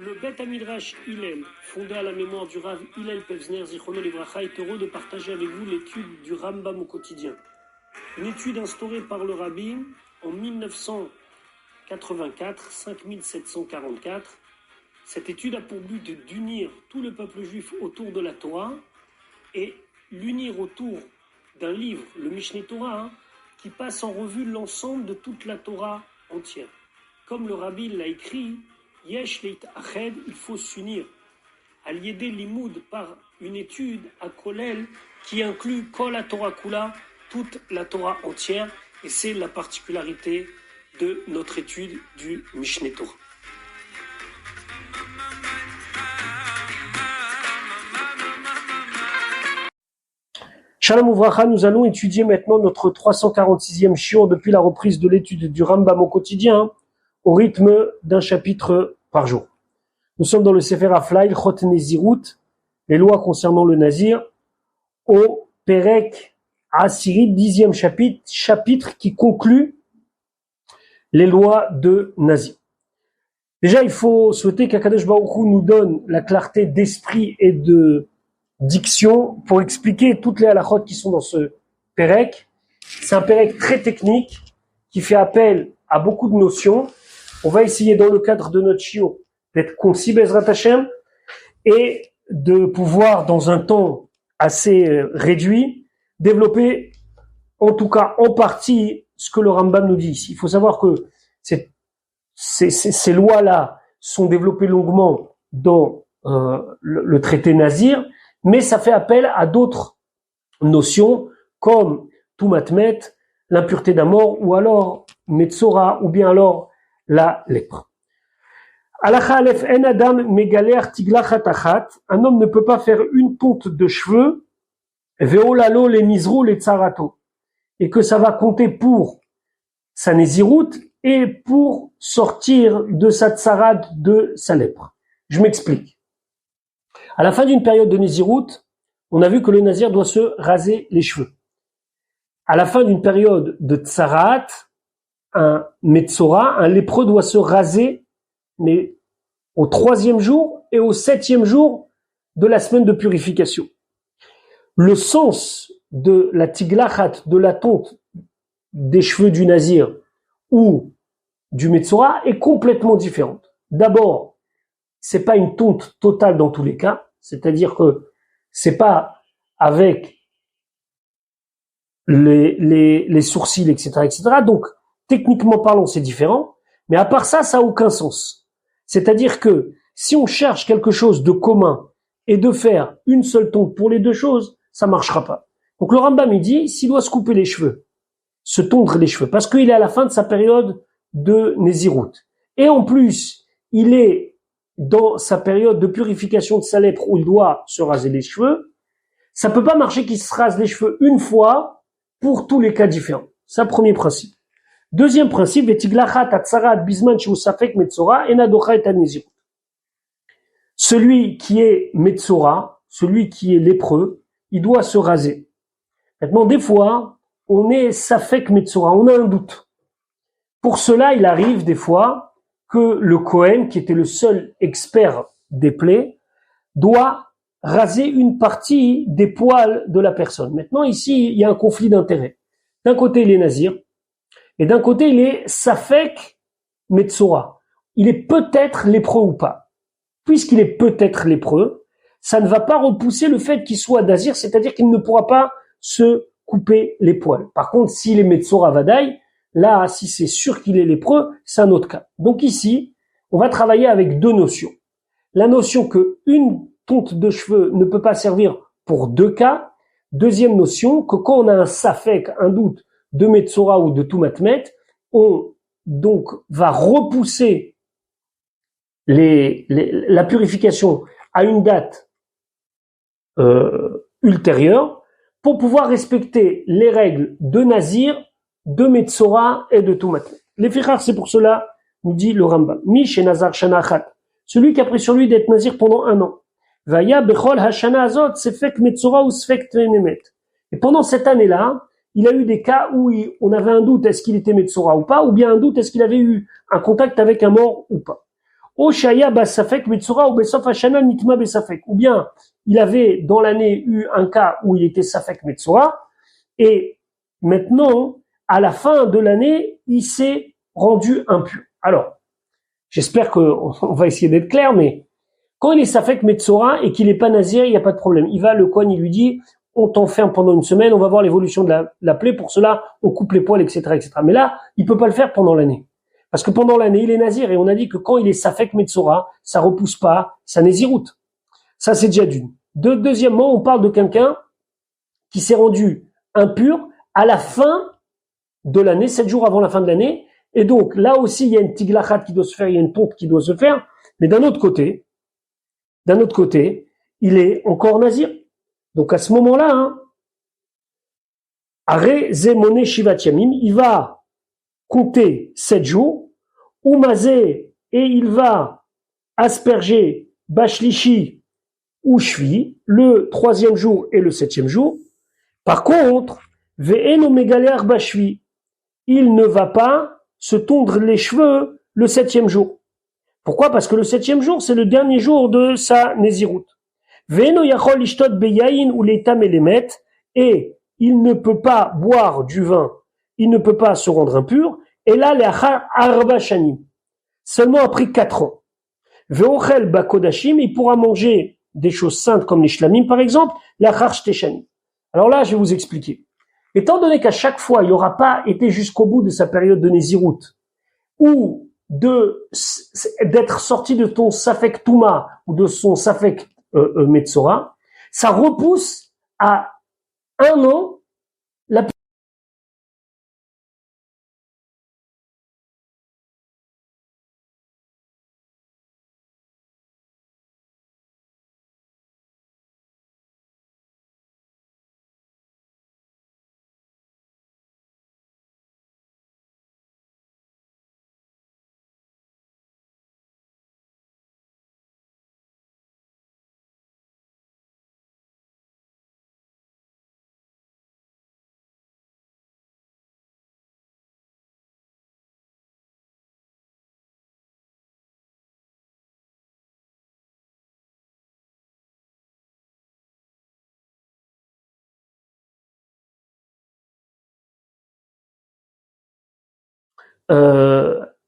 Le Bet Midrash Hillel, fondé à la mémoire du Rav Hillel Pevzner Zichrono Livracha, est heureux de partager avec vous l'étude du Rambam au quotidien. Une étude instaurée par le Rabbi en 1984, 5744. Cette étude a pour but d'unir tout le peuple juif autour de la Torah et l'unir autour d'un livre, le Mishneh Torah, qui passe en revue l'ensemble de toute la Torah entière. Comme le Rabbi l'a écrit, Yesh leit ached, il faut s'unir. Al-Yedé Limoud par une étude à Kolel qui inclut Kol la Torah Kula, toute la Torah entière, et c'est la particularité de notre étude du Mishneh Torah. Shalom Uvracha, nous allons étudier maintenant notre 346e shiur depuis la reprise de l'étude du Rambam au quotidien, au rythme d'un chapitre par jour. Nous sommes dans le Sefer Aflaïl, Chot Nezirut, les lois concernant le Nazir, au Perek Asiri, 10e chapitre qui conclut les lois de Nazir. Déjà, il faut souhaiter qu'Akadosh Baruch Hu nous donne la clarté d'esprit et de diction pour expliquer toutes les halachot qui sont dans ce Perek. C'est un Perek très technique qui fait appel à beaucoup de notions. On va essayer dans le cadre de notre shiur d'être concis Bezrat Hashem et de pouvoir dans un temps assez réduit développer en tout cas en partie ce que le Rambam nous dit ici. Il faut savoir que ces lois-là sont développées longuement dans le traité Nazir, mais ça fait appel à d'autres notions comme Tumatmet, l'impureté d'un mort, ou alors Metzora, ou bien alors la lèpre. Halakha Aleph en Adam megaler tiglachat achat, un homme ne peut pas faire une ponte de cheveux, veolalo les nizrou les tsarato, et que ça va compter pour sa nézirout et pour sortir de sa tsarade, de sa lèpre. Je m'explique. À la fin d'une période de nézirout, on a vu que le nazir doit se raser les cheveux. À la fin d'une période de tsarat, un metzora, un lépreux doit se raser, mais au 3e jour et au 7e jour de la semaine de purification. Le sens de la tiglachat, de la tonte des cheveux du nazir ou du metzora est complètement différente. D'abord, c'est pas une tonte totale dans tous les cas, c'est-à-dire que c'est pas avec les sourcils, etc., etc. Donc, techniquement parlant, c'est différent, mais à part ça, ça a aucun sens. C'est-à-dire que si on cherche quelque chose de commun et de faire une seule tonte pour les deux choses, ça marchera pas. Donc le Rambam il dit, s'il doit se couper les cheveux, se tondre les cheveux, parce qu'il est à la fin de sa période de Nézirut, et en plus, il est dans sa période de purification de sa lèpre où il doit se raser les cheveux, ça peut pas marcher qu'il se rase les cheveux une fois pour tous les cas différents. C'est un premier principe. Deuxième principe, celui qui est metzora, celui qui est lépreux, il doit se raser. Maintenant, des fois, on est safek metzora, on a un doute. Pour cela, il arrive des fois que le Kohen, qui était le seul expert des plaies, doit raser une partie des poils de la personne. Maintenant, ici, il y a un conflit d'intérêts. D'un côté, il est nazir, et d'un côté, il est safek metzora. Il est peut-être lépreux ou pas. Puisqu'il est peut-être lépreux, ça ne va pas repousser le fait qu'il soit nazir, c'est-à-dire qu'il ne pourra pas se couper les poils. Par contre, s'il est metzora vadaï, là, si c'est sûr qu'il est lépreux, c'est un autre cas. Donc ici, on va travailler avec deux notions. La notion que une tonte de cheveux ne peut pas servir pour deux cas. Deuxième notion, que quand on a un safek, un doute de metzora ou de tumatmet, on donc va repousser la purification à une date ultérieure pour pouvoir respecter les règles de nazir, de metzora et de tumatmet. Les fichar, c'est pour cela, nous dit le Rambam. Mi chez Nazar Shana Achat, celui qui a pris sur lui d'être nazir pendant un an. Vaya bechol hashana azot sefek metzora ou sefek tmemet. Et pendant cette année-là, il a eu des cas où on avait un doute est-ce qu'il était metzora ou pas, ou bien un doute est-ce qu'il avait eu un contact avec un mort ou pas. Oshaya basafek metsura ou besof hashana nitma besafek. Ou bien, il avait dans l'année eu un cas où il était safek metsura, et maintenant, à la fin de l'année, il s'est rendu impur. Alors, j'espère qu'on va essayer d'être clair, mais quand il est safek metsura et qu'il n'est pas nazir, il n'y a pas de problème. Il va, le Kohen, il lui dit, on t'enferme pendant une semaine, on va voir l'évolution de la plaie, pour cela, on coupe les poils, etc., etc. Mais là, il peut pas le faire pendant l'année. Parce que pendant l'année, il est nazir, et on a dit que quand il est safek metsura, ça repousse pas, ça nésiroute. Ça, c'est déjà d'une. Deuxièmement, on parle de quelqu'un qui s'est rendu impur à la fin de l'année, 7 jours avant la fin de l'année, et donc, là aussi, il y a une tiglachat qui doit se faire, il y a une tonte qui doit se faire, mais d'un autre côté, il est encore nazir. Donc, à ce moment-là, Are zemone shivat yamim, il va compter 7 jours, Umazé, et il va asperger Bashlishi ou Shvi, le 3e jour et le 7e jour. Par contre, Ve'eno megaler Bashvi, il ne va pas se tondre les cheveux le 7e jour. Pourquoi? Parce que le 7e jour, c'est le dernier jour de sa Nézirut. Ve'eno yachol ishtot beyayin ou l'étam elemet, et il ne peut pas boire du vin, il ne peut pas se rendre impur, et là, l'achar arba shanim, seulement après 4 ans. Ve'ochel bakodashim, il pourra manger des choses saintes comme les shlamim par exemple, l'achar shteshanim. Alors là, je vais vous expliquer. Étant donné qu'à chaque fois, il n'aura pas été jusqu'au bout de sa période de Nézirut, ou d'être sorti de ton Safek Touma, ou de son Safek Metzora, ça repousse à 1 an la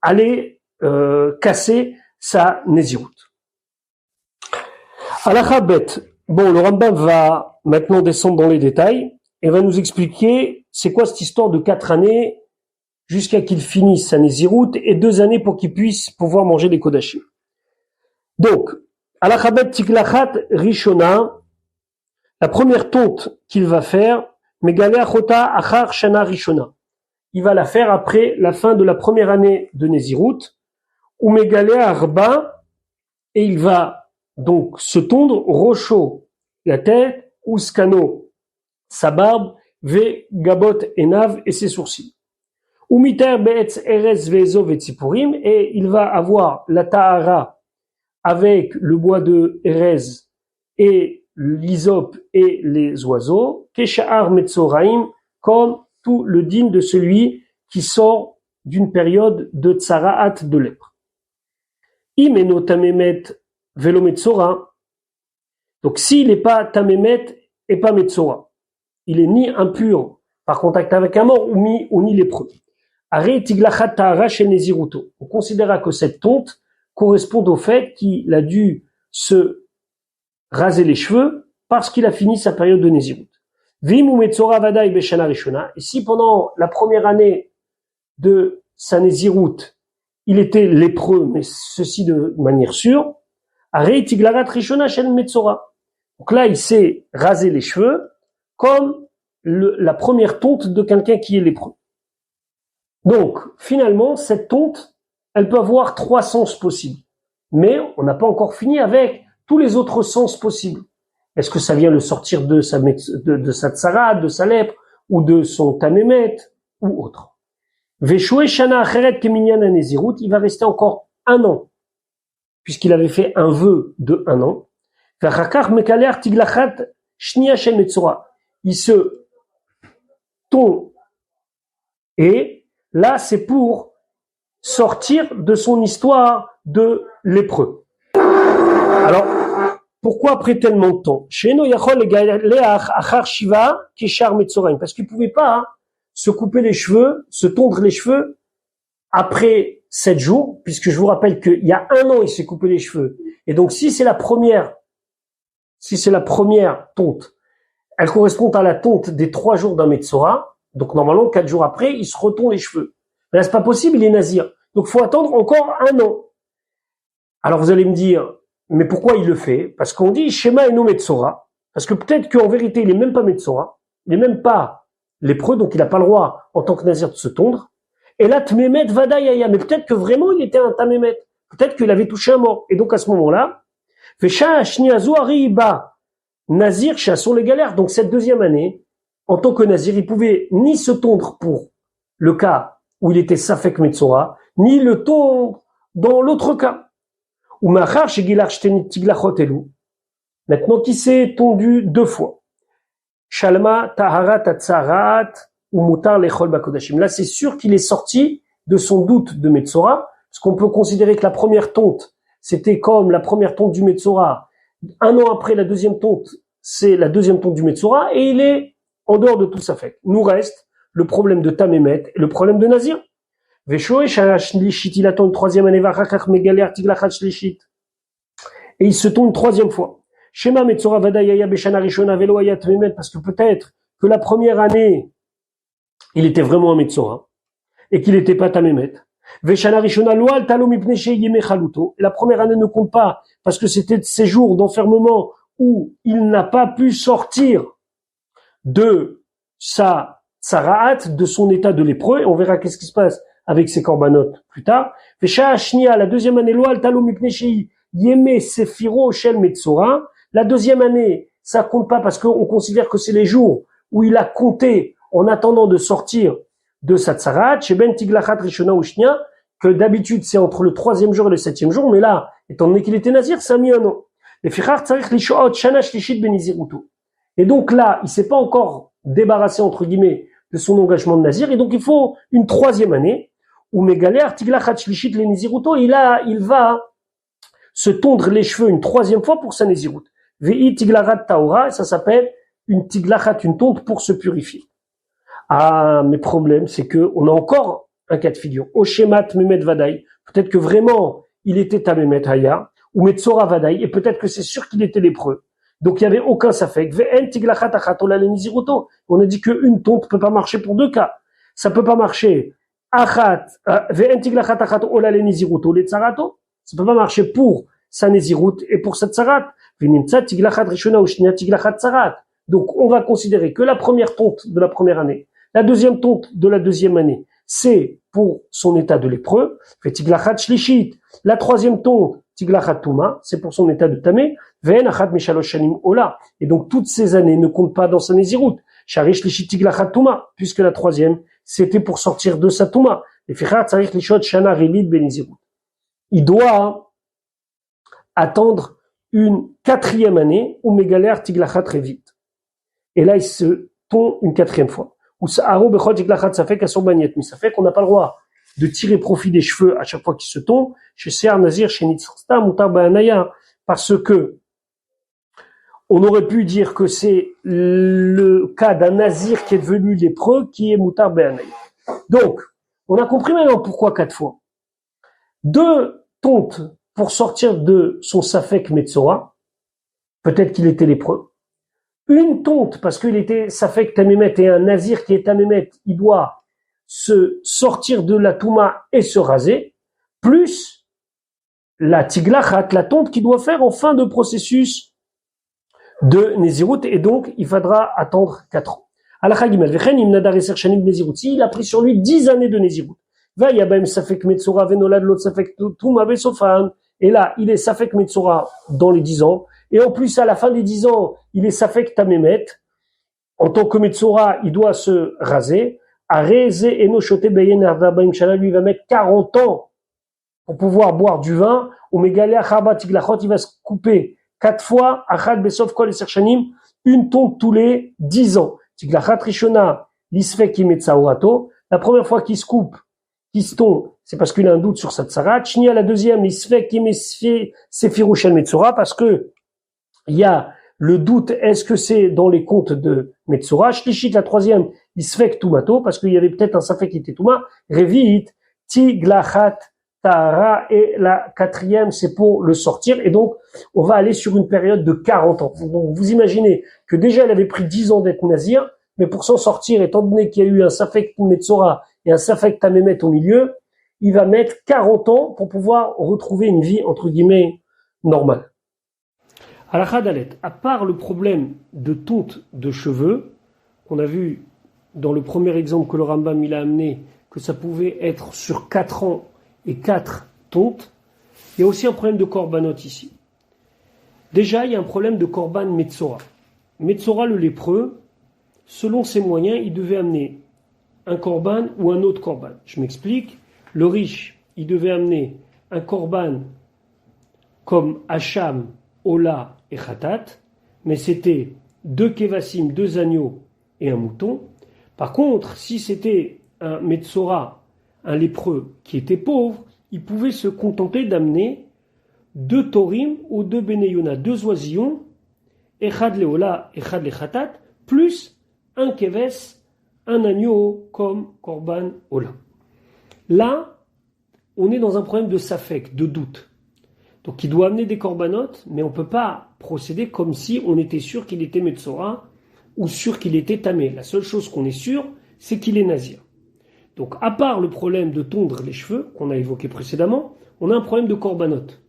aller casser sa Nézirut. Halakha bet. Bon, le Rambam va maintenant descendre dans les détails et va nous expliquer c'est quoi cette histoire de 4 années jusqu'à qu'il finisse sa Nézirut et 2 années pour qu'il puisse pouvoir manger les kodashim. Donc, Halakha bet tiklachat rishona, la première tonte qu'il va faire, megaleh achota achar shana rishona. Il va la faire après la fin de la première année de Nézirut, ou megaleh arba, et il va donc se tondre rocho, la tête, ou skano, sa barbe, ve gabot enav, et ses sourcils. Ou miter be'etz erez ve'ezo ve'tzipurim, et il va avoir la tahara avec le bois de erez et l'hysope et les oiseaux, kesha'ar metzoraim, comme tout le digne de celui qui sort d'une période de tsaraat, de lèpre. Imeno tamemet velo metzora, donc s'il n'est pas tamemet et pas metzora, il est ni impur par contact avec un mort ou ni lépreux. Are tiglachat tahara shel neziruto. On considérera que cette tonte correspond au fait qu'il a dû se raser les cheveux parce qu'il a fini sa période de Nézirut. Vim ou metzora vadaï beshana rishona. Et si pendant la première année de sa Nézirut, il était lépreux, mais ceci de manière sûre, arei tiglarat rishona shel metzora. Donc là, il s'est rasé les cheveux comme la première tonte de quelqu'un qui est lépreux. Donc, finalement, cette tonte, elle peut avoir 3 sens possibles. Mais on n'a pas encore fini avec tous les autres sens possibles. Est-ce que ça vient le sortir de sa tsara, de sa lèpre, ou de son tamémet, ou autre. Veshoué shana acheret keminyan anezirut, il va rester encore 1 an, puisqu'il avait fait un vœu de 1 an. Vachakar mekaler tiglachat shnia shel metzora. Il se tond, et là, c'est pour sortir de son histoire de lépreux. Alors, pourquoi après tellement de temps? Parce qu'il pouvait pas se couper les cheveux, se tondre les cheveux après 7 jours, puisque je vous rappelle qu'il y a 1 an, il s'est coupé les cheveux. Et donc, si c'est la première tonte, elle correspond à la tonte des 3 jours d'un Metzora. Donc, normalement, 4 jours après, il se retonde les cheveux. Mais là, c'est pas possible, il est nazir. Donc, faut attendre encore 1 an. Alors, vous allez me dire, mais pourquoi il le fait? Parce qu'on dit Shema eno Metzora. Parce que peut-être qu'en vérité, il est même pas Metzora. Il est même pas lépreux, donc il n'a pas le droit, en tant que nazir, de se tondre. Et là, Tmemet Vadayaya. Mais peut-être que vraiment, il était un Tamémet. Peut-être qu'il avait touché un mort. Et donc, à ce moment-là, Fesha Shniazu Ariba. Nazir, chassons les galères. Donc, cette deuxième année, en tant que nazir, il pouvait ni se tondre pour le cas où il était Safek Metzora, ni le tondre dans l'autre cas. Ou Machar chez Gilar Shtenit Tiglachot Elu. Maintenant, qui s'est tondu 2 fois. Shalma Taharat Atzarat ou Mutar Lechol Bakodashim. Là, c'est sûr qu'il est sorti de son doute de Metzora, parce qu'on peut considérer que la première tonte, c'était comme la première tonte du Metzora. 1 an après la deuxième tonte, c'est la deuxième tonte du Metzora, et il est en dehors de tout ça fait. Nous reste le problème de Tamémet et le problème de Nazir. Veshoe Shalash Lishit, il attend une 3e année, Vachachach Megaler Tiglachat Lishit. Et il se tombe une 3e fois. Shema Metzora Vadayaya Beshana Rishona Velo Ayat Memet, parce que peut-être que la première année, il était vraiment un Metzora, et qu'il n'était pas Tamémet. Veshana Rishona Loal Talo Mipne Sheyeme Chaluto. La première année ne compte pas, parce que c'était ces jours d'enfermement où il n'a pas pu sortir de sa tsaraat, de son état de lépreux, et on verra qu'est-ce qui se passe avec ses corbanotes plus tard. Vesha Shnia, la deuxième année, Loal Talo Mipne Sheyeme Sefiro Shel Metzora. La deuxième année, ça compte pas parce qu'on considère que c'est les jours où il a compté en attendant de sortir de sa tsarat, chez Ben Tiglachat Rishona ou Shnia, que d'habitude c'est entre le 3e jour et le 7e jour, mais là, étant donné qu'il était nazir, ça a mis 1 an. Et donc là, il s'est pas encore débarrassé, entre guillemets, de son engagement de nazir, et donc il faut une 3e année, où Megaler Tiglachat Shlishit le Niziruto, il va se tondre les cheveux une 3e fois pour sa Nizirut. Vei Tiglachat Taora, ça s'appelle une Tiglachat, une tonte pour se purifier. Ah, mais problème, c'est que on a encore un cas de figure. Oshemat Memet Vadaï. Peut-être que vraiment, il était à Memet Haya, ou Metzora Vadaï, et peut-être que c'est sûr qu'il était lépreux. Donc il n'y avait aucun safek. On a dit qu'une tonte peut pas marcher pour 2 cas. Ça peut pas marcher. Ça peut pas marcher pour sa Nézirut et pour sa Tsarat. Donc on va considérer que la première tonte de la première année, la deuxième tonte de la deuxième année, c'est pour son état de lépreux. La 3e tonte, Tiglachat Touma, c'est pour son état de tamé. Et donc toutes ces années ne comptent pas dans sa Nézirut. Puisque la 3e, c'était pour sortir de sa Touma. Il doit attendre une 4e année où Megaler Tiglachat très vite. Et là, il se tond une 4e fois. Ça fait qu'on n'a pas le droit de tirer profit des cheveux à chaque fois qu'il se tond. Chez Seher Nazir, chez Nitzrsta, Mutar Ba'anaya, parce que on aurait pu dire que c'est le cas d'un Nazir qui est devenu lépreux qui est Mutar Ba'anaya. Donc, on a compris maintenant pourquoi 4 fois. 2 tontes pour sortir de son Safek Metzora. Peut-être qu'il était lépreux. Une tonte, parce qu'il était Safek Tamémet, et un nazir qui est Tamémet, il doit se sortir de la Touma et se raser, plus la Tiglachat, la tonte qu'il doit faire en fin de processus de Nézirut, et donc il faudra attendre 4 ans. Il a pris sur lui 10 années de Nézirut. Et là, il est Safek Metzora dans les 10 ans. Et en plus, à la fin des 10 ans, il est Safek Tamémet. En tant que Metzora, il doit se raser. Lui va mettre 40 ans pour pouvoir boire du vin. Il va se couper 4 fois. Une tonte tous les 10 ans. La première fois qu'il se coupe, Kiston, c'est parce qu'il a un doute sur sa tsara. Shnia, la deuxième, l'isfek kimesfé sefiru shel Metzora, parce que il y a le doute, est-ce que c'est dans les comptes de Metzora? Shlishit, la troisième, isfek tumato, parce qu'il y avait peut-être un safek qui était touma. Revit, tiglachat, tahara, et la quatrième, c'est pour le sortir. Et donc, on va aller sur une période de 40 ans. Donc, vous imaginez que déjà, elle avait pris 10 ans d'être nazir, mais pour s'en sortir, étant donné qu'il y a eu un safek Metzora et un safek tamémet au milieu, il va mettre 40 ans pour pouvoir retrouver une vie, entre guillemets, normale. Halakha Dalet, à part le problème de tonte de cheveux, qu'on a vu dans le premier exemple que le Rambam il a amené, que ça pouvait être sur 4 ans et 4 tontes, il y a aussi un problème de korbanot ici. Déjà, il y a un problème de korban Metzora. Metzora, le lépreux, selon ses moyens, il devait amener un korban ou un autre korban. Je m'explique. Le riche, il devait amener un korban comme Hacham, Ola et Khatat, mais c'était 2 kevassim, 2 agneaux et un mouton. Par contre, si c'était un Metzora, un lépreux qui était pauvre, il pouvait se contenter d'amener 2 torim ou 2 bénéyona, 2 oisillons, Echad le Ola, Echad le Khatat, plus un keves, un agneau comme korban Ola. Là, on est dans un problème de safek, de doute. Donc il doit amener des corbanotes, mais on ne peut pas procéder comme si on était sûr qu'il était Metzora ou sûr qu'il était tamé. La seule chose qu'on est sûr, c'est qu'il est nazir. Donc à part le problème de tondre les cheveux, qu'on a évoqué précédemment, on a un problème de corbanotes.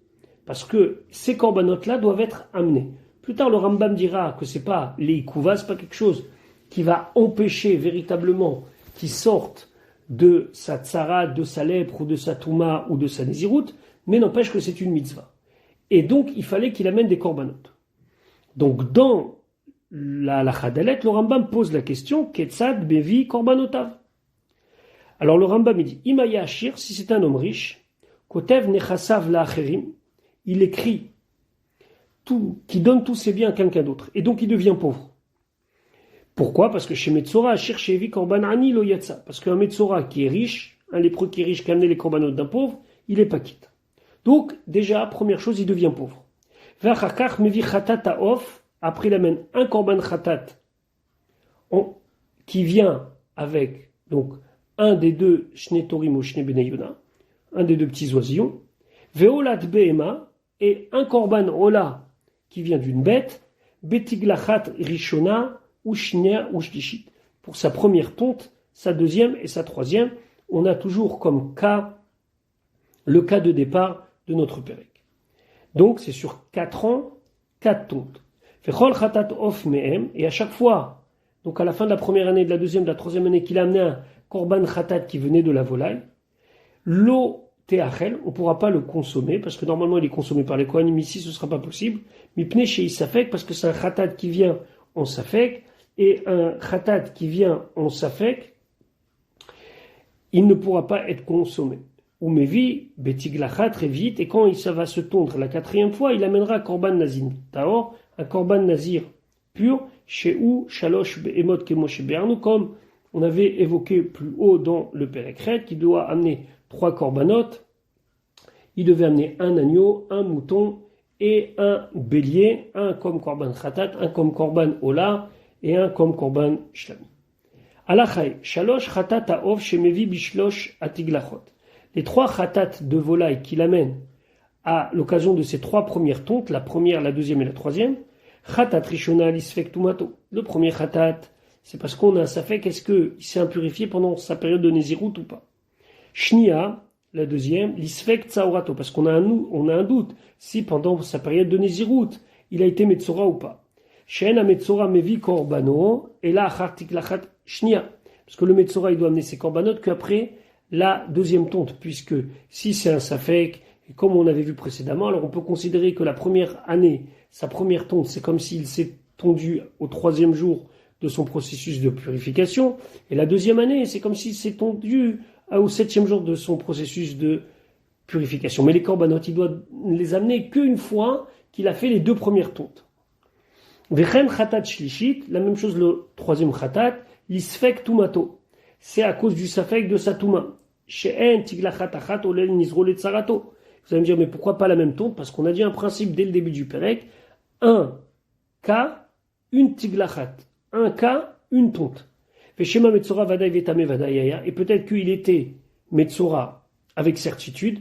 Parce que ces corbanotes-là doivent être amenés. Plus tard, le Rambam dira que c'est pas les ikouvas, c'est pas quelque chose qui va empêcher véritablement qu'il sorte de sa tsara, de sa lèpre, ou de sa touma, ou de sa nésiroute, mais n'empêche que c'est une mitzvah. Et donc, il fallait qu'il amène des corbanotes. Donc, dans la Chadalet, le Rambam pose la question, Ketzad bevi korbanotav. Alors, le Rambam, il dit, Imaya Ashir, si c'est un homme riche, Kotev nechasav la'acherim, il écrit tout, qui donne tous ses biens à quelqu'un d'autre. Et donc, il devient pauvre. Pourquoi? Parce que chez Metzora, Ashir shevi korban ani lo yatsa. Parce qu'un Metzora qui est riche, un lépreux qui est riche, qui a amené les corbanotes d'un pauvre, il est pas quitte. Donc, déjà, première chose, il devient pauvre. Après, il amène un korban khatat qui vient avec donc un des 2 shnetorim ou shnebeneyona, un des 2 petits oisillons, veolat behema, et un korban ola qui vient d'une bête, betiglachat rishona ou shnia ou shlishit. Pour sa première tonte, sa deuxième et sa troisième, on a toujours comme cas le cas de départ de notre Pérec. Donc, c'est sur 4 ans, 4 tontes. Fechol khatat of mehem, et à chaque fois, donc à la fin de la première année, de la deuxième, de la troisième année, qu'il a amené un korban khatat qui venait de la volaille, l'eau teachel, on ne pourra pas le consommer, parce que normalement il est consommé par les Kohanim, ici ce ne sera pas possible, mais pnei chez Isafek, parce que c'est un khatat qui vient en Safek, et un khatat qui vient en Safek, il ne pourra pas être consommé. Ou mevi, betiglachat, très vite, et quand ça va se tondre la 4e fois, il amènera korban nazir taor, un korban nazir pur, chez ou shalosh be'emot kemoshe be'arnu, comme on avait évoqué plus haut dans le Pérek, qui doit amener 3 corbanotes. Il devait amener un agneau, un mouton et un bélier, un comme korban khatat, un comme korban ola et un comme korban shlami. Alachai, shalosh khatat ha'ov shemevi bishlosh atiglachot. Les 3 khatat de volaille qu'il amène à l'occasion de ces 3 premières tontes, la première, la deuxième et la troisième, khatat rishona lisfek tumato. Le premier khatat, c'est parce qu'on a un safek, est-ce qu'il s'est impurifié pendant sa période de nézirut ou pas? Shnia, la deuxième, lisfek tsaorato, parce qu'on a un doute si pendant sa période de nézirut, il a été metzora ou pas. Shen a metzora mevi korbano, et là, achartik lachat shnia, parce que le metzora, il doit amener ses korbanotes qu'après la deuxième tonte, puisque si c'est un safek, et comme on avait vu précédemment, alors on peut considérer que la première année, sa première tonte, c'est comme s'il s'est tondu au 3e jour de son processus de purification, et la deuxième année, c'est comme s'il s'est tondu au 7e jour de son processus de purification. Mais les corbanotes, il doit les amener qu'une fois qu'il a fait les 2 premières tontes. Vechen khatat shlishit, la même chose le 3e khatat, l'isfek tumato. C'est à cause du safek de sa touma. she'en tiglachat achat olel nizro le tsarato. Vous allez me dire, mais pourquoi pas la même tonte? Parce qu'on a dit un principe dès le début du Pérec, un cas, une tiglachat. Un cas, une tonte. Veshema metzora vadaï vetame vadayaya. Et peut-être qu'il était metzora avec certitude.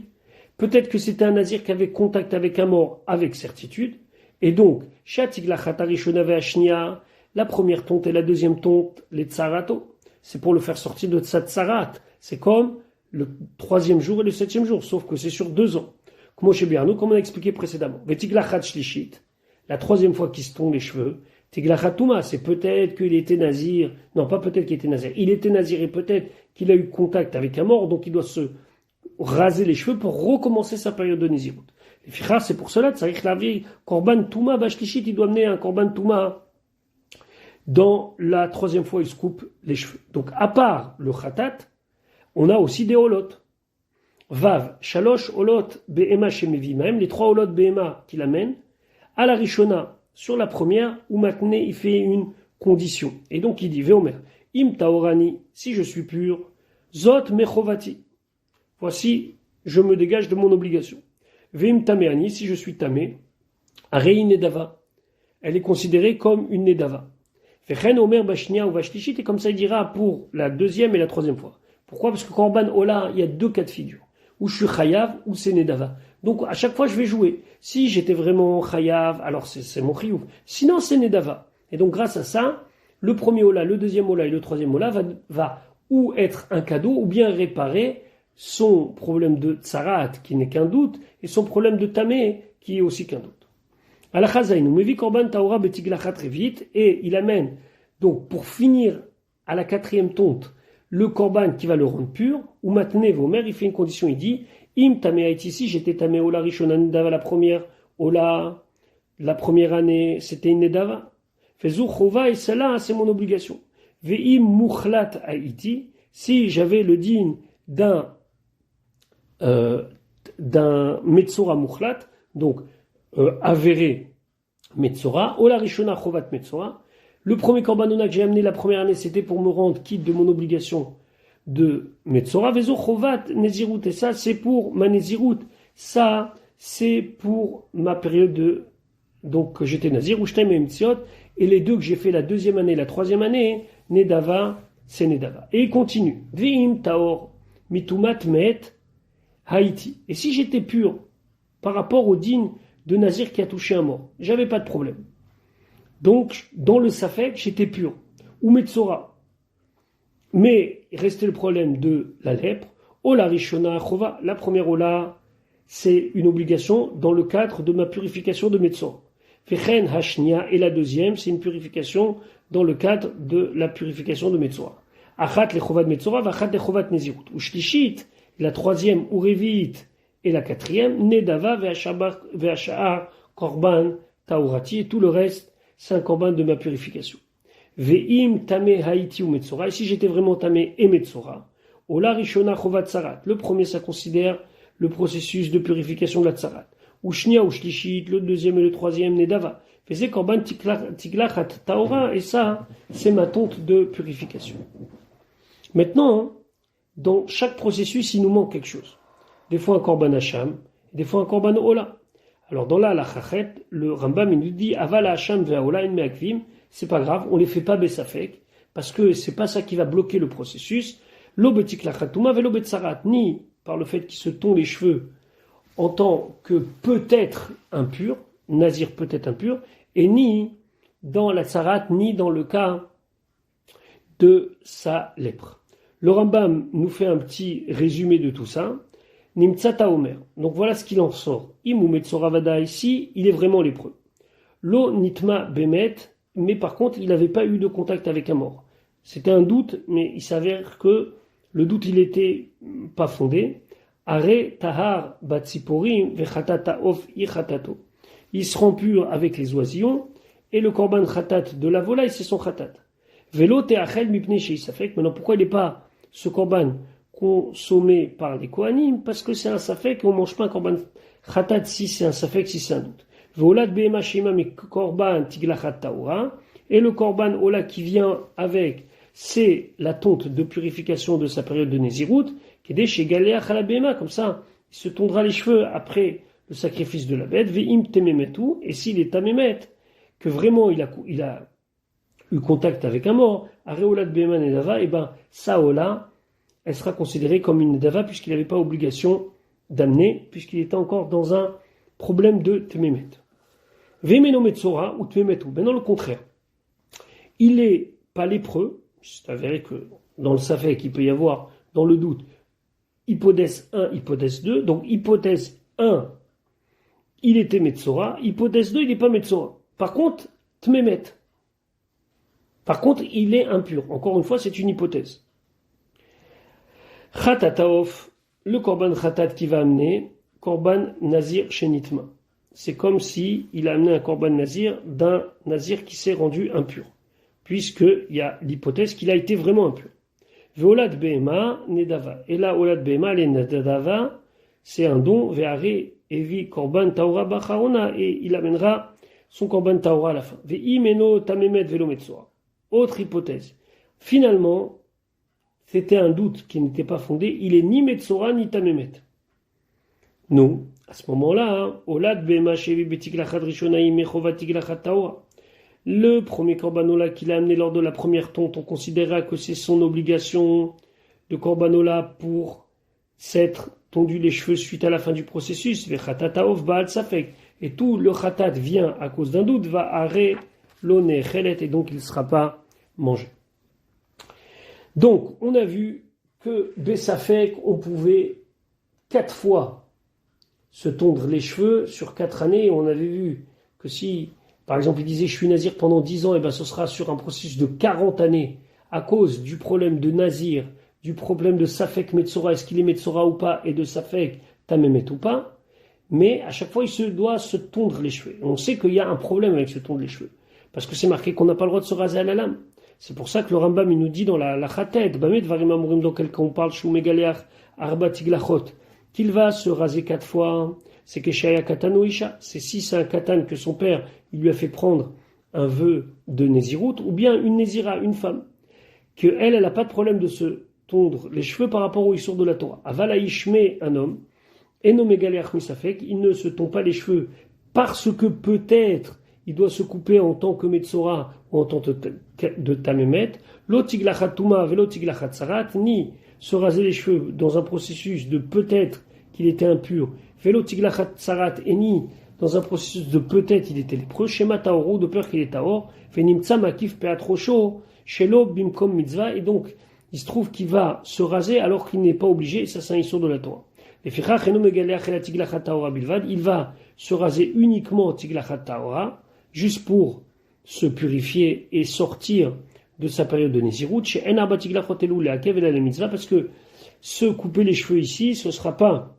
Peut-être que c'était un nazir qui avait contact avec un mort avec certitude. Et donc, sha tiglachat arishona ve'ashnia, la première tonte et la deuxième tonte, les tsarato. C'est pour le faire sortir de sa tsarat. C'est comme le 3e jour et le 7e jour, sauf que c'est sur 2 ans. Comme on a expliqué précédemment. Vetiglachat shlishit, la 3e fois qu'il se tombe les cheveux. Tiglachatouma, c'est peut-être qu'il était nazir. Non, pas peut-être qu'il était nazir. Il était nazir et peut-être qu'il a eu contact avec un mort, donc il doit se raser les cheveux pour recommencer sa période de nazirut. Les fichas, c'est pour cela, tsarich lavi korban touma bashlishit, il doit amener un korban touma. Dans la 3e fois, il se coupe les cheveux. Donc, à part le khatat, on a aussi des holot. Vav, shalosh holot be'ema shemevi, même les 3 holot be'ema qu'il amène, à la rishona, sur la première, où maintenant il fait une condition. Et donc il dit, Veomer, im taorani, si je suis pur, zot mechovati. Voici, je me dégage de mon obligation. Veim tameani, si je suis tamé, arei nedava. Elle est considérée comme une nedava. Vechen omer bashnia ou vashlishit, et comme ça il dira pour la 2e et la 3e fois. Pourquoi? Parce que korban ola, il y a 2 cas de figure. Ou je suis chayav, ou c'est nedava. Donc à chaque fois je vais jouer. Si j'étais vraiment chayav, alors c'est mon chiyuv. Sinon c'est nedava. Et donc grâce à ça, le premier ola, le 2e ola et le 3e ola va ou être un cadeau, ou bien réparer son problème de tsarat, qui n'est qu'un doute, et son problème de tamé, qui est aussi qu'un doute. Alachazainu, mevi korban taora betiglachat revit, et il amène, donc pour finir à la 4e tonte, le korban qui va le rendre pur, ou maintenant Vomer, il fait une condition, il dit, im tamé haït ici, j'étais tamé ola rishona nedava la première, ola, la première année, c'était une nedava. Fezou chova, et cela, c'est mon obligation. Ve'im muchlat haïti, si j'avais le din d'un metzora muchlat, donc avéré metzora, ola rishona chovat metzora. Le premier korbanona que j'ai amené la première année, c'était pour me rendre quitte de mon obligation de metzora. Vezo chovat nezirut, et ça c'est pour ma nezirut. Ça c'est pour ma période de donc que j'étais nazir ou j'étais metziot. Et les 2 que j'ai fait la 2e année, la 3e année, nedava, c'est nedava. Et il continue. Ve'im taor mitumat met haïti. Et si j'étais pur par rapport au din de nazir qui a touché un mort, j'avais pas de problème. Donc, dans le safek, j'étais pur. Ou metzora. Mais, il restait le problème de la lèpre. Ola rishona chova. La première ola, c'est une obligation dans le cadre de ma purification de metzora. Fechen hashnia. Et la 2e, c'est une purification dans le cadre de la purification de metzora. Achat le chovat metzora, vachat le chovat nezirut. Ou shlishit, la 3e, ou revit, et la 4e, nedava ve'asha'ar korban taurati. Et tout le reste, c'est un korban de ma purification. Ve'im tamé haïti ou metzora. Et si j'étais vraiment tamé et metzora, ola rishona chovat tsarat. Le premier, ça considère le processus de purification de la tsarat. Ou shnia ou shlishit, le 2e et le 3e, nedava. Faisait korban tiglachat taora. Et ça, c'est ma tonte de purification. Maintenant, dans chaque processus, il nous manque quelque chose. Des fois un korban hacham, des fois un korban ola. Alors dans la chachet, le Rambam il nous dit avala hacham ve'aola en me'akvim, c'est pas grave, on les fait pas besafek parce que c'est pas ça qui va bloquer le processus. Lo betiklachatuma ve'lo betsarat, ni par le fait qu'il se tond les cheveux en tant que peut-être impur, nazir peut-être impur, et ni dans la tsarat, ni dans le cas de sa lèpre. Le Rambam nous fait un petit résumé de tout ça. Nimtsata Omer. Donc voilà ce qu'il en sort. Imu Metsoravada ici, il est vraiment lépreux. Lo Nitma Bemet, mais par contre, il n'avait pas eu de contact avec un mort. C'était un doute, mais il s'avère que le doute, il était pas fondé. Are Tahar Batsiporim Vechatata Of Ichatato. Il se rend pur avec les oisillons, et le korban khatat de la volaille, c'est son khatat. Velo Teachel Mipne Sheisafek. Maintenant, pourquoi il n'est pas ce korban consommé par les Kohanim, parce que c'est un safek et on mange pas un korban khatat si c'est un safek, si c'est un doute. Volad be'ema shema mi korban tiglachat taora, et le korban ola qui vient avec, c'est la tonte de purification de sa période de Nézirut, Kedé chez Galéach à la Béma, comme ça, il se tondra les cheveux après le sacrifice de la bête, Ve'im tememetu, et s'il est tamémet, que vraiment il a eu contact avec un mort, Areolat Béma Nedava, et ben, sa Ola, elle sera considérée comme une Nedava, puisqu'il n'avait pas obligation d'amener, puisqu'il était encore dans un problème de tememet. Ve'meno Metzora, ou tememetu, ben non, le contraire. Il est pas lépreux, c'est avéré que dans le Safek, il peut y avoir, dans le doute, hypothèse 1, hypothèse 2, donc hypothèse 1, il était Metzora, hypothèse 2, il n'est pas Metzora. Par contre, Tmemet. Par contre, il est impur. Encore une fois, c'est une hypothèse. Khatataof, le korban khatat qui va amener, korban nazir shenitma. C'est comme si il a amené un korban nazir d'un nazir qui s'est rendu impur. Puisqu'il y a l'hypothèse qu'il a été vraiment impur. Veolad Behema Nedava. Et là, Olad Behema, les Nedava, c'est un don, Ve'are Evi Korban Taora Bachaona, et il amènera son Korban Taora à la fin. Ve'imeno Tamemet Velo Metzora. Autre hypothèse. Finalement, c'était un doute qui n'était pas fondé, il est ni Metzora ni Tamemet. Nous, à ce moment-là, Olad Behema Shevi Betiglachat Rishonaim Mechova Tiglachat Taora. Le premier Korbanola qu'il a amené lors de la première tonte, on considérera que c'est son obligation de Korbanola pour s'être tondu les cheveux suite à la fin du processus. Et tout le khatat vient à cause d'un doute, va arrêter l'oné chelet, et donc il ne sera pas mangé. Donc, on a vu que Bessafek, on pouvait 4 fois se tondre les cheveux sur 4 années, et on avait vu que si, par exemple, il disait je suis nazir pendant 10 ans, et ben ce sera sur un processus de 40 années à cause du problème de nazir, du problème de Safek Metzora, est-ce qu'il est Metzora ou pas, et de Safek Tamemet ou pas. Mais à chaque fois, il doit se tondre les cheveux. On sait qu'il y a un problème avec se tondre les cheveux. Parce que c'est marqué qu'on n'a pas le droit de se raser à la lame. C'est pour ça que le Rambam, il nous dit dans la Chatet, Bamet Varim Amurim, dans quelqu'un on parle, Shumegaleach, Arba Tiglachot, qu'il va se raser 4 fois. C'est que Shaya Katano Isha, c'est si c'est un katan que son père, il lui a fait prendre un vœu de Nézirut, ou bien une Nézira, une femme, que elle n'a pas de problème de se tondre les cheveux par rapport au Issour de la Torah. Avala Ishme, un homme, Eno Megaleach Misafek, il ne se tond pas les cheveux parce que peut-être il doit se couper en tant que Metzora ou en tant de Tamemet, l'otiglachat Touma, velotiglachat Sarat, ni se raser les cheveux dans un processus de peut-être qu'il était impur, velotiglachat Sarat, et ni dans un processus de peut-être il était lépreux, Shema Taoro, de peur qu'il est Taor, Venimtsa Makif Peatrocho, Shelo Bimkom Mitzvah, et donc il se trouve qu'il va se raser alors qu'il n'est pas obligé, et ça c'est un issur de la Torah. Il va se raser uniquement Tiglachat Taora, juste pour se purifier et sortir de sa période de Nézirut, parce que se couper les cheveux ici, ce ne sera pas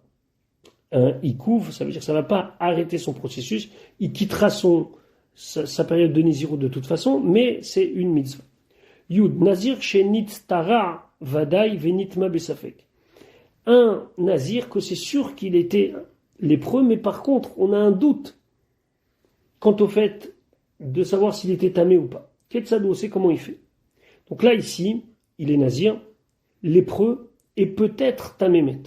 un ikouv, ça veut dire que ça ne va pas arrêter son processus, il quittera sa période de Nézirut de toute façon, mais c'est une mitzvah. Yud, Nazir Shenit Tara Vadai Venitma Besafek. Un nazir que c'est sûr qu'il était lépreux, mais par contre, on a un doute quant au fait de savoir s'il était tamé ou pas. Ketzado, c'est comment il fait. Donc là, ici, il est nazir, lépreux, et peut-être tamémet.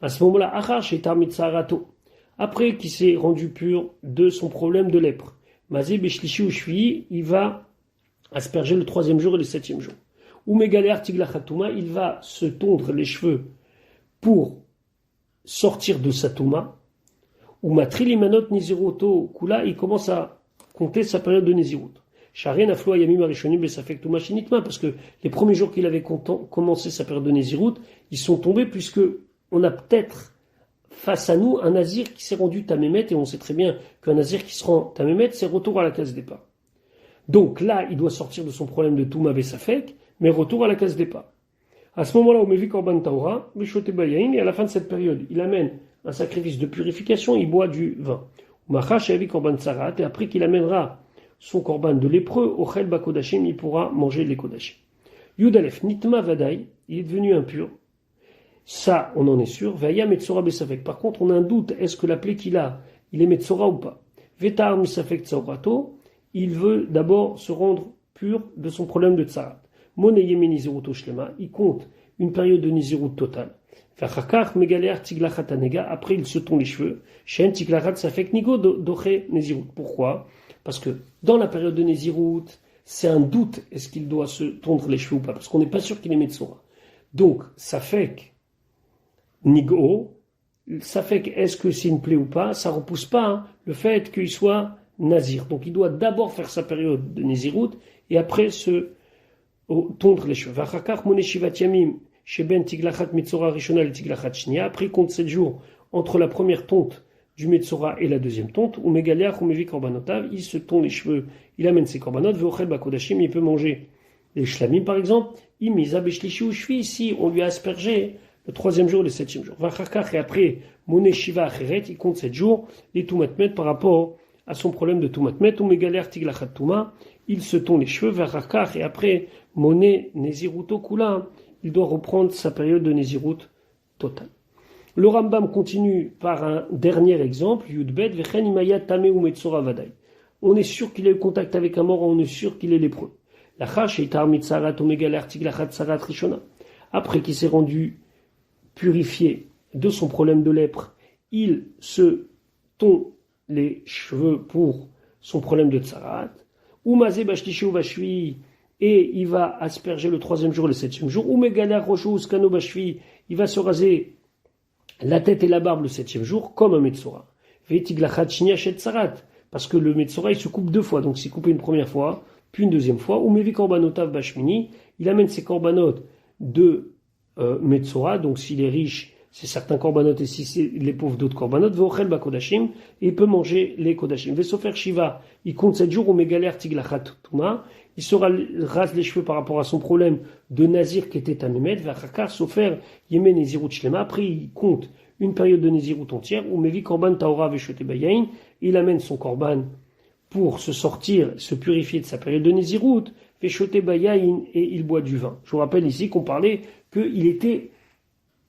À ce moment-là, Achash et Tarmitzarato, après qu'il s'est rendu pur de son problème de lèpre, Mazé Beshlishi ou Shvi, il va asperger le 3e jour et le 7e jour. Ou Megaler Tiglachatouma, il va se tondre les cheveux pour sortir de sa touma, ou Matrilimanot Niziroto Kula, il commence à compter sa période de Nézirut. Sharen Aflo Ayamim Arishonim Besafek Touma Shinitma, parce que les premiers jours qu'il avait commencé sa période de Nézirut, ils sont tombés puisque on a peut-être face à nous un nazir qui s'est rendu tamémet, et on sait très bien qu'un nazir qui se rend tamémet, c'est retour à la case départ. Donc là, il doit sortir de son problème de Touma Besafek, mais retour à la case départ. À ce moment-là, au Mevi Korban Taora, Beshote Bayain, et à la fin de cette période, il amène un sacrifice de purification, il boit du vin. Machash Mevi Korban Tsarat, et après qu'il amènera son korban de lépreux, Ochel Bakodashim, il pourra manger les Kodashim. Yudalef, Nitma Vadai, il est devenu impur. Ça, on en est sûr. Vaya Metzora Besafek. Par contre, on a un doute, est-ce que la plaie qu'il a, il est Metzora ou pas? Vetar Misafek Tsaorato, il veut d'abord se rendre pur de son problème de Tsarat. Il compte une période de Nézirut totale. Après, il se tond les cheveux. Pourquoi? Parce que dans la période de Nézirut, c'est un doute, est-ce qu'il doit se tondre les cheveux ou pas? Parce qu'on n'est pas sûr qu'il est Metzora. Donc, ça fait que Nigo, ça fait que est-ce que c'est une plaie ou pas? Ça repousse pas le fait qu'il soit Nazir. Donc, il doit d'abord faire sa période de Nézirut et après se tondre les cheveux. Après, il compte 7 jours entre la première tonte du Metzora et la deuxième tonte. Il se tond les cheveux, il amène ses korbanot. Il peut manger les shlamim par exemple. Si on lui a aspergé le troisième jour, le septième jour. Et après, il compte 7 jours, les tumatmet par rapport à son problème de tumatmet. Il se tond les cheveux, et après, moné neziruto kula, il doit reprendre sa période de Nézirut totale. Le Rambam continue par un dernier exemple, Yudbet, Vechen imaya tame ou metzora vadai. On est sûr qu'il a eu contact avec un mort, on est sûr qu'il est lépreux. Après qu'il s'est rendu purifié de son problème de lèpre, il se tond les cheveux pour son problème de tsarat. Umazé bashtishu vashvi, et il va asperger le troisième jour et le septième jour. Umegala roshu skano bashvi, il va se raser la tête et la barbe le septième jour, comme un Metzora. Veitiglachat shniachet tsarat, parce que le Metzora il se coupe 2 fois, donc s'il coupe une première fois, puis une deuxième fois. Umevi korbanotav bashmini, il amène ses korbanot de Metzora, donc s'il est riche, c'est certains korbanot, et si c'est les pauvres d'autres korbanot, veochel bakodashim, et il peut manger les kodashim. Vesofer shiva, il compte 7 jours, umegaler tiglachat tuma, il se rase les cheveux par rapport à son problème de Nazir qui était à Mehmet, vachakar sofer yemen nezirut shlema, après il compte une période de Nézirut entière, umevi korban taora veshote bayain, il amène son korban pour se sortir, se purifier de sa période de Nézirut, veshote bayain, et il boit du vin. Je vous rappelle ici qu'on parlait qu'il était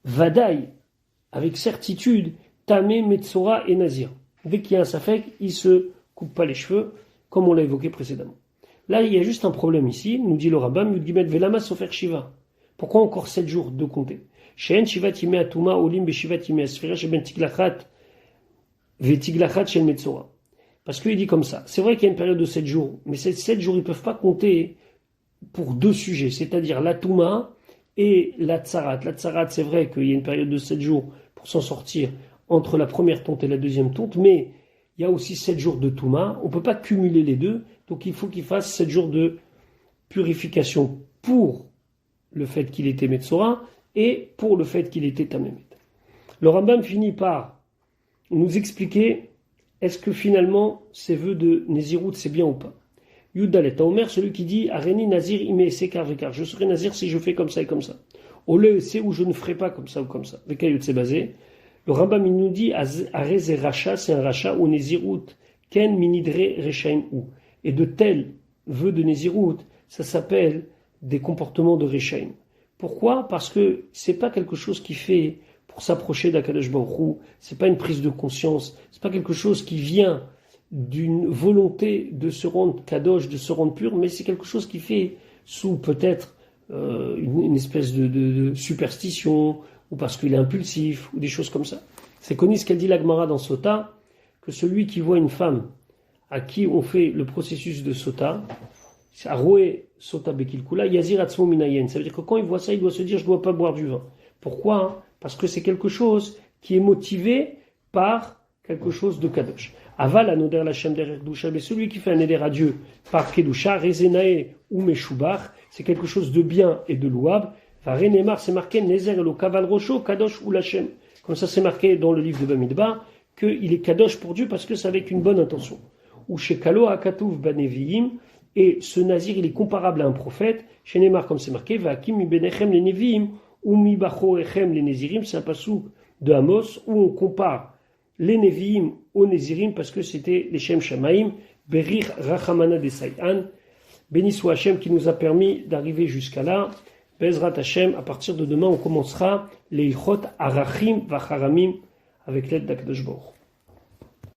Vadaï, avec certitude, Tamé, Metzora et Nazir. Dès qu'il y a un safek, il se coupe pas les cheveux, comme on l'a évoqué précédemment. Là, il y a juste un problème ici, nous dit le Rambam, Yudgimet Velama Sofer Shiva. Pourquoi encore 7 jours de compter? Sheen Shiva Timé Atuma, Olim Beshiva Timé Asfira, Sheben Tiglachat, Vetiglachat Shel Metzora. Parce qu'il dit comme ça. C'est vrai qu'il y a une période de 7 jours, mais ces 7 jours, ils ne peuvent pas compter pour 2 sujets, c'est-à-dire la Touma et la Tsarat. La Tsarat, c'est vrai qu'il y a une période de 7 jours pour s'en sortir entre la première tonte et la deuxième tonte, mais il y a aussi 7 jours de Touma. On ne peut pas cumuler les deux, donc il faut qu'il fasse 7 jours de purification pour le fait qu'il était Metzora et pour le fait qu'il était Tamémet. Le Rambam finit par nous expliquer est-ce que finalement ces vœux de Nézirut c'est bien ou pas. Yudalet Omer, celui qui dit Areni Nazir ime sekar vekar, je serai Nazir si je fais comme ça et comme ça. Ole c'est où je ne ferai pas comme ça ou comme ça. Vekayut c'est basé. Le Rambam il nous dit Arez et Racha, c'est un Racha ou Nézirut ken minidre rechaim ou. Et de tels vœux de Nézirut, ça s'appelle des comportements de rechaim. Pourquoi? Parce que c'est pas quelque chose qui fait pour s'approcher d'Akadosh Baruch Hu, c'est pas une prise de conscience, c'est pas quelque chose qui vient d'une volonté de se rendre kadosh, de se rendre pur, mais c'est quelque chose qui fait sous peut-être une espèce de superstition, ou parce qu'il est impulsif, ou des choses comme ça. C'est connu ce qu'elle dit la Gemara dans Sota, que celui qui voit une femme à qui on fait le processus de Sota, Aroé Sota Bekilkula, Yazir Atzmo Minayen. Ça veut dire que quand il voit ça, il doit se dire je ne dois pas boire du vin. Pourquoi? Parce que c'est quelque chose qui est motivé par quelque chose de kadosh. Aval anoder lachem derer kedusha, mais celui qui fait un éder à Dieu par kedusha, rezenae ou meshubach, c'est quelque chose de bien et de louable. Varenemar, c'est marqué nezer elo kaval rocho kadosh ou lachem. Comme ça, c'est marqué dans le livre de Bamidbar qu'il est kadosh pour Dieu parce que c'est avec une bonne intention. Ou chez Kalo akatuv baneviim, et ce nazir il est comparable à un prophète. Chez Neymar, comme c'est marqué, vakim mi benechem les neviim ou mi bachorechem les nezirim, c'est un passouk de Amos où on compare les Nevi'im aux Nézirim parce que c'était les Shem Shamaim, Berir Rachamana de Saïan. Béni soit Hachem qui nous a permis d'arriver jusqu'à là. Bezrat Hachem, à partir de demain, on commencera les Ichot Arachim Vacharamim avec l'aide d'Akadosh Baruch.